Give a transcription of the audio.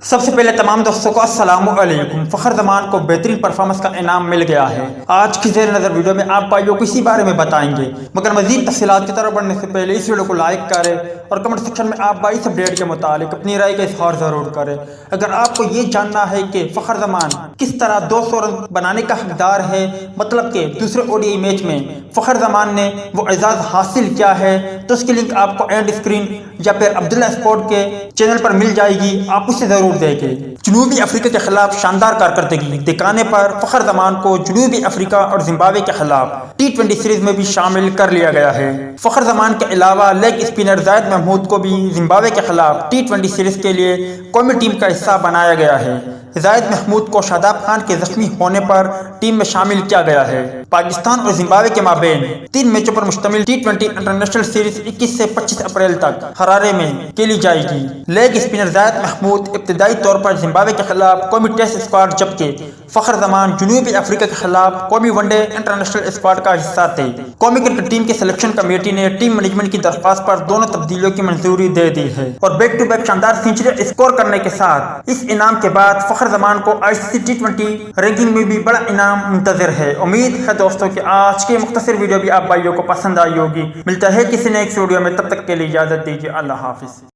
سب سے پہلے تمام دوستوں کو السلام علیکم۔ فخر زمان کو بہترین پرفارمنس کا انعام مل گیا ہے۔ آج کی زیر نظر ویڈیو میں آپ بھائیوں کو اسی بارے میں بتائیں گے، مگر مزید تفصیلات کی طرف بڑھنے سے پہلے اس ویڈیو کو لائک کریں اور کمنٹ سیکشن میں آپ بھائی اس اپڈیٹ کے متعلق اپنی رائے کا اظہار ضرور کریں۔ اگر آپ کو یہ جاننا ہے کہ فخر زمان کس طرح 200 رن بنانے کا حقدار ہے، مطلب کہ دوسرے ODI میچ میں فخر زمان نے وہ اعزاز حاصل کیا ہے، تو اس کی لنک آپ کو اینڈ اسکرین یا پھر عبداللہ اسپورٹ کے چینل پر مل جائے گی، آپ اسے ضرور دیکھیں۔ جنوبی افریقہ کے خلاف شاندار کارکردگی دکھانے پر فخر زمان کو جنوبی افریقہ اور زمبابوے کے خلاف T20 سیریز میں بھی شامل کر لیا گیا ہے۔ فخر زمان کے علاوہ لیگ اسپنر زاہد محمود کو بھی زمبابوے کے خلاف T20 سیریز کے لیے قومی ٹیم کا حصہ بنایا گیا ہے۔ زاہد محمود کو شاداب خان کے زخمی ہونے پر ٹیم میں شامل کیا گیا ہے۔ پاکستان اور زمبابوے کے مابین 3 میچوں پر مشتمل T20 انٹرنیشنل سیریز 21 سے 25 اپریل تک ہرارے میں کھیلی جائے گی۔ لیگ اسپنر زاہد محمود ابتدائی طور پر زمبابوے کے خلاف قومی ٹیسٹ اسکواڈ، جبکہ فخر زمان جنوبی افریقہ کے خلاف قومی ون ڈے انٹرنیشنل اسکواڈ کا حصہ تھے۔ قومی کرکٹ ٹیم کی سلیکشن کمیٹی نے ٹیم مینجمنٹ کی درخواست پر دونوں تبدیلیوں کی منظوری دے دی ہے، اور بیک ٹو بیک شاندار سینچری اسکور کرنے کے ساتھ اس انعام کے بعد فخر زمان کو ICC T20 رینکنگ میں بھی بڑا انعام منتظر ہے۔ امید ہے دوستوں کہ آج کی مختصر ویڈیو بھی آپ بھائیوں کو پسند آئی ہوگی۔ ملتا ہے کسی نیکسٹ ویڈیو میں، تب تک کے لیے اجازت دیجیے۔ اللہ حافظ۔